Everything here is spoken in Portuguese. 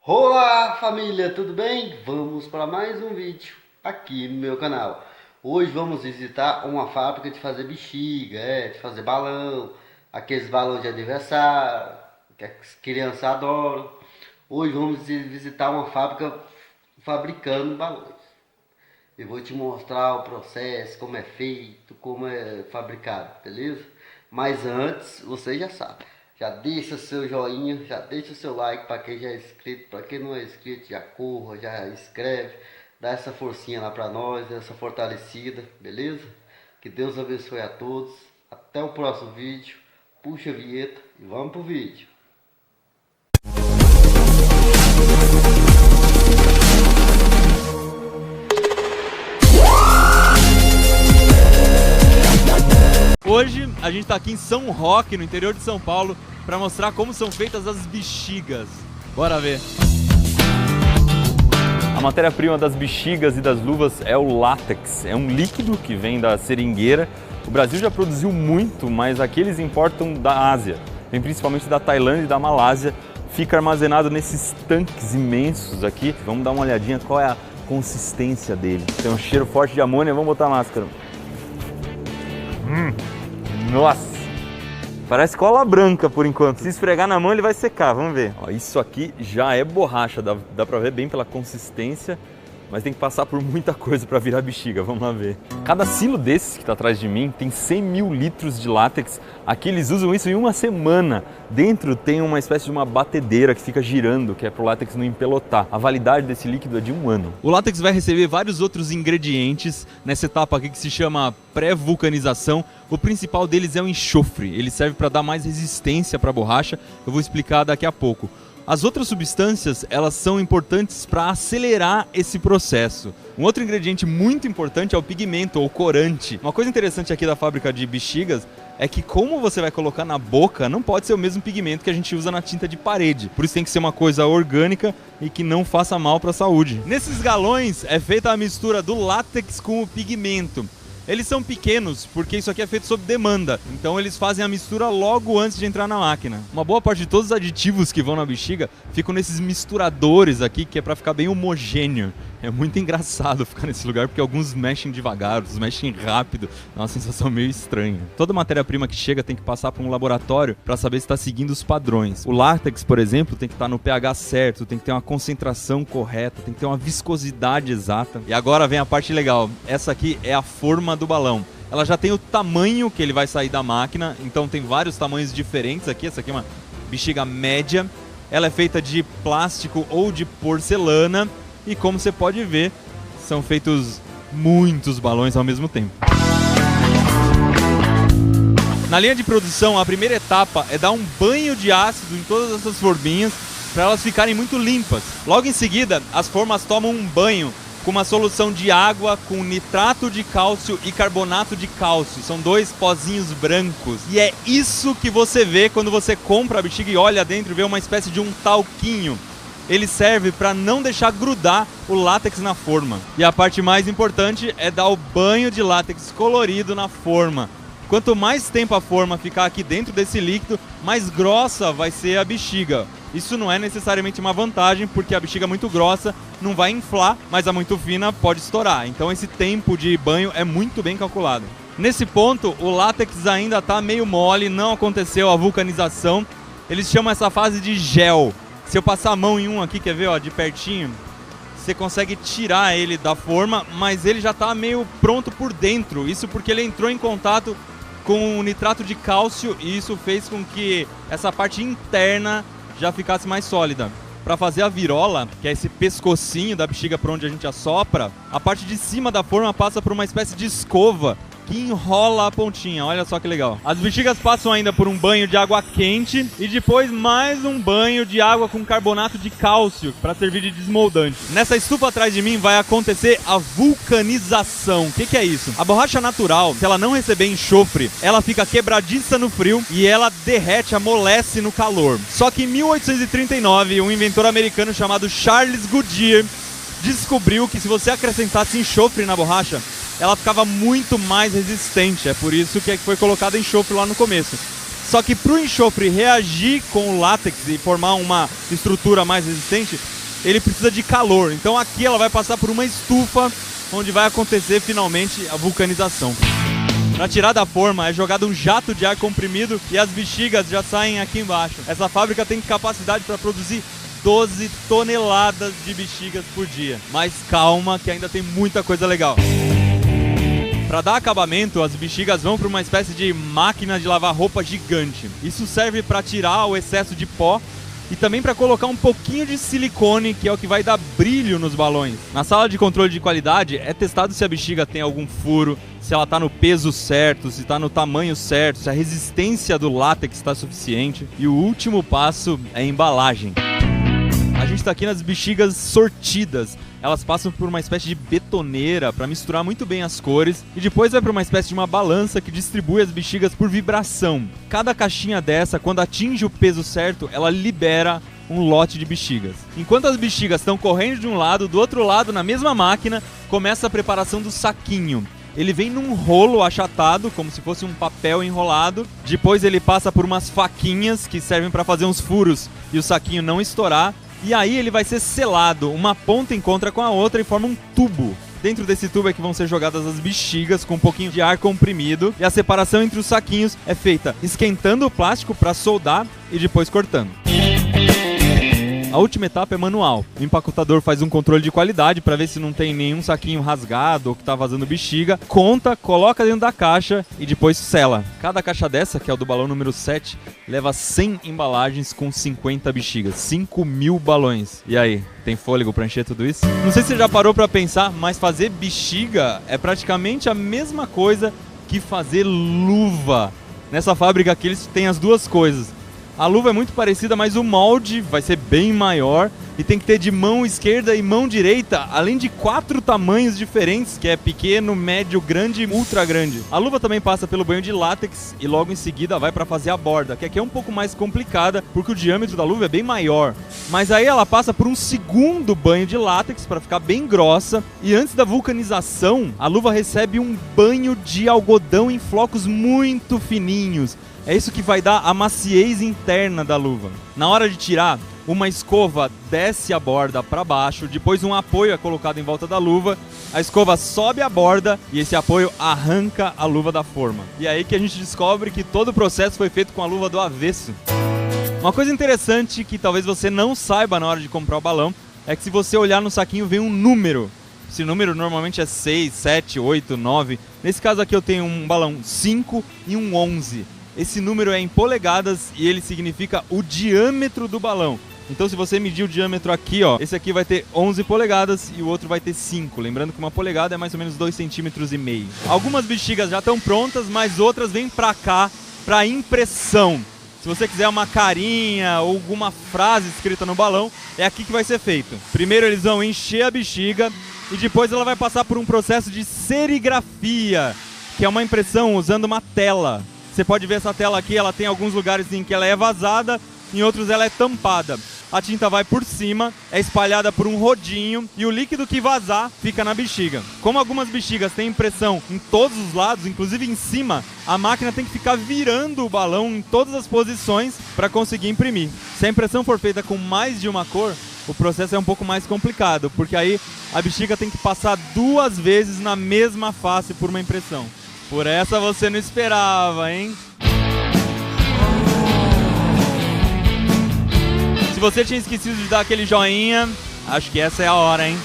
Olá família, tudo bem? Vamos para mais um vídeo aqui no meu canal. Hoje vamos visitar uma fábrica de fazer bexiga, de fazer balão, aqueles balões de aniversário que as crianças adoram. Hoje vamos visitar uma fábrica fabricando balões. Eu vou te mostrar o processo, como é feito, como é fabricado, beleza? Mas antes, você já sabe. Já deixa seu joinha, já deixa o seu like para quem já é inscrito, para quem não é inscrito, já corra, já inscreve, dá essa forcinha lá para nós, essa fortalecida, beleza? Que Deus abençoe a todos. Até o próximo vídeo. Puxa a vinheta e vamos pro vídeo. Hoje a gente está aqui em São Roque, no interior de São Paulo, para mostrar como são feitas as bexigas. Bora ver! A matéria-prima das bexigas e das luvas é o látex, é um líquido que vem da seringueira. O Brasil já produziu muito, mas aqui eles importam da Ásia, vem principalmente da Tailândia e da Malásia. Fica armazenado nesses tanques imensos aqui. Vamos dar uma olhadinha qual é a consistência dele. Tem um cheiro forte de amônia, vamos botar a máscara. Nossa! Parece cola branca por enquanto. Se esfregar na mão ele vai secar, vamos ver. Ó, isso aqui já é borracha, dá pra ver bem pela consistência, mas tem que passar por muita coisa para virar bexiga, vamos lá ver. Cada silo desses que está atrás de mim tem 100 mil litros de látex. Aqui eles usam isso em uma semana. Dentro tem uma espécie de uma batedeira que fica girando, que é para o látex não empelotar. A validade desse líquido é de 1 ano. O látex vai receber vários outros ingredientes nessa etapa aqui que se chama pré-vulcanização. O principal deles é o enxofre. Ele serve para dar mais resistência para a borracha. Eu vou explicar daqui a pouco. As outras substâncias, elas são importantes para acelerar esse processo. Um outro ingrediente muito importante é o pigmento ou corante. Uma coisa interessante aqui da fábrica de bexigas é que como você vai colocar na boca, não pode ser o mesmo pigmento que a gente usa na tinta de parede. Por isso tem que ser uma coisa orgânica e que não faça mal para a saúde. Nesses galões é feita a mistura do látex com o pigmento. Eles são pequenos porque isso aqui é feito sob demanda, então eles fazem a mistura logo antes de entrar na máquina. Uma boa parte de todos os aditivos que vão na bexiga ficam nesses misturadores aqui, que é para ficar bem homogêneo. É muito engraçado ficar nesse lugar porque alguns mexem devagar, outros mexem rápido, é uma sensação meio estranha. Toda matéria-prima que chega tem que passar por um laboratório para saber se está seguindo os padrões. O látex, por exemplo, tem que estar no pH certo, tem que ter uma concentração correta, tem que ter uma viscosidade exata. E agora vem a parte legal, essa aqui é a forma do balão. Ela já tem o tamanho que ele vai sair da máquina, então tem vários tamanhos diferentes aqui. Essa aqui é uma bexiga média, ela é feita de plástico ou de porcelana. E como você pode ver, são feitos muitos balões ao mesmo tempo. Na linha de produção, a primeira etapa é dar um banho de ácido em todas essas forminhas para elas ficarem muito limpas. Logo em seguida, as formas tomam um banho com uma solução de água com nitrato de cálcio e carbonato de cálcio. São 2 pozinhos brancos. E é isso que você vê quando você compra a bexiga e olha dentro e vê uma espécie de um talquinho. Ele serve para não deixar grudar o látex na forma. E a parte mais importante é dar o banho de látex colorido na forma. Quanto mais tempo a forma ficar aqui dentro desse líquido, mais grossa vai ser a bexiga. Isso não é necessariamente uma vantagem, porque a bexiga muito grossa não vai inflar, mas a muito fina pode estourar. Então esse tempo de banho é muito bem calculado. Nesse ponto, o látex ainda está meio mole, não aconteceu a vulcanização. Eles chamam essa fase de gel. Se eu passar a mão em um aqui, quer ver, ó, de pertinho, você consegue tirar ele da forma, mas ele já está meio pronto por dentro. Isso porque ele entrou em contato com o nitrato de cálcio e isso fez com que essa parte interna já ficasse mais sólida. Para fazer a virola, que é esse pescocinho da bexiga por onde a gente assopra, a parte de cima da forma passa por uma espécie de escova que enrola a pontinha, olha só que legal. As bexigas passam ainda por um banho de água quente e depois mais um banho de água com carbonato de cálcio para servir de desmoldante. Nessa estufa atrás de mim vai acontecer a vulcanização. O que é isso? A borracha natural, se ela não receber enxofre, ela fica quebradiça no frio e ela derrete, amolece no calor. Só que em 1839, um inventor americano chamado Charles Goodyear descobriu que se você acrescentasse enxofre na borracha, ela ficava muito mais resistente. É por isso que foi colocado enxofre lá no começo. Só que para o enxofre reagir com o látex e formar uma estrutura mais resistente, ele precisa de calor. Então aqui ela vai passar por uma estufa, onde vai acontecer finalmente a vulcanização. Para tirar da forma é jogado um jato de ar comprimido e as bexigas já saem aqui embaixo. Essa fábrica tem capacidade para produzir 12 toneladas de bexigas por dia. Mas calma que ainda tem muita coisa legal. Para dar acabamento, as bexigas vão para uma espécie de máquina de lavar roupa gigante. Isso serve para tirar o excesso de pó e também para colocar um pouquinho de silicone, que é o que vai dar brilho nos balões. Na sala de controle de qualidade é testado se a bexiga tem algum furo, se ela está no peso certo, se está no tamanho certo, se a resistência do látex está suficiente. E o último passo é a embalagem. A gente está aqui nas bexigas sortidas. Elas passam por uma espécie de betoneira para misturar muito bem as cores e depois vai para uma espécie de uma balança que distribui as bexigas por vibração. Cada caixinha dessa, quando atinge o peso certo, ela libera um lote de bexigas. Enquanto as bexigas estão correndo de um lado, do outro lado, na mesma máquina, começa a preparação do saquinho. Ele vem num rolo achatado, como se fosse um papel enrolado. Depois ele passa por umas faquinhas que servem para fazer uns furos e o saquinho não estourar. E aí ele vai ser selado, uma ponta encontra com a outra e forma um tubo. Dentro desse tubo é que vão ser jogadas as bexigas com um pouquinho de ar comprimido. E a separação entre os saquinhos é feita esquentando o plástico para soldar e depois cortando. A última etapa é manual. O empacotador faz um controle de qualidade para ver se não tem nenhum saquinho rasgado ou que está vazando bexiga. Conta, coloca dentro da caixa e depois sela. Cada caixa dessa, que é o do balão número 7, leva 100 embalagens com 50 bexigas. 5.000 balões. E aí, tem fôlego para encher tudo isso? Não sei se você já parou para pensar, mas fazer bexiga é praticamente a mesma coisa que fazer luva. Nessa fábrica aqui eles têm as duas coisas. A luva é muito parecida, mas o molde vai ser bem maior e tem que ter de mão esquerda e mão direita, além de 4 tamanhos diferentes, que é pequeno, médio, grande e ultra grande. A luva também passa pelo banho de látex e logo em seguida vai para fazer a borda, que aqui é um pouco mais complicada porque o diâmetro da luva é bem maior. Mas aí ela passa por um segundo banho de látex para ficar bem grossa e antes da vulcanização, a luva recebe um banho de algodão em flocos muito fininhos. É isso que vai dar a maciez interna da luva. Na hora de tirar, uma escova desce a borda para baixo, depois um apoio é colocado em volta da luva, a escova sobe a borda e esse apoio arranca a luva da forma. E é aí que a gente descobre que todo o processo foi feito com a luva do avesso. Uma coisa interessante que talvez você não saiba na hora de comprar o balão é que se você olhar no saquinho vem um número. Esse número normalmente é 6, 7, 8, 9. Nesse caso aqui eu tenho um balão 5 e um 11. Esse número é em polegadas e ele significa o diâmetro do balão. Então se você medir o diâmetro aqui, ó, esse aqui vai ter 11 polegadas e o outro vai ter 5. Lembrando que uma polegada é mais ou menos 2,5 cm. Algumas bexigas já estão prontas, mas outras vêm pra cá para impressão. Se você quiser uma carinha ou alguma frase escrita no balão, é aqui que vai ser feito. Primeiro eles vão encher a bexiga e depois ela vai passar por um processo de serigrafia, que é uma impressão usando uma tela. Você pode ver essa tela aqui, ela tem alguns lugares em que ela é vazada, em outros ela é tampada. A tinta vai por cima, é espalhada por um rodinho e o líquido que vazar fica na bexiga. Como algumas bexigas têm impressão em todos os lados, inclusive em cima, a máquina tem que ficar virando o balão em todas as posições para conseguir imprimir. Se a impressão for feita com mais de uma cor, o processo é um pouco mais complicado, porque aí a bexiga tem que passar 2 vezes na mesma face por uma impressão. Por essa você não esperava, hein? Se você tinha esquecido de dar aquele joinha, acho que essa é a hora, hein?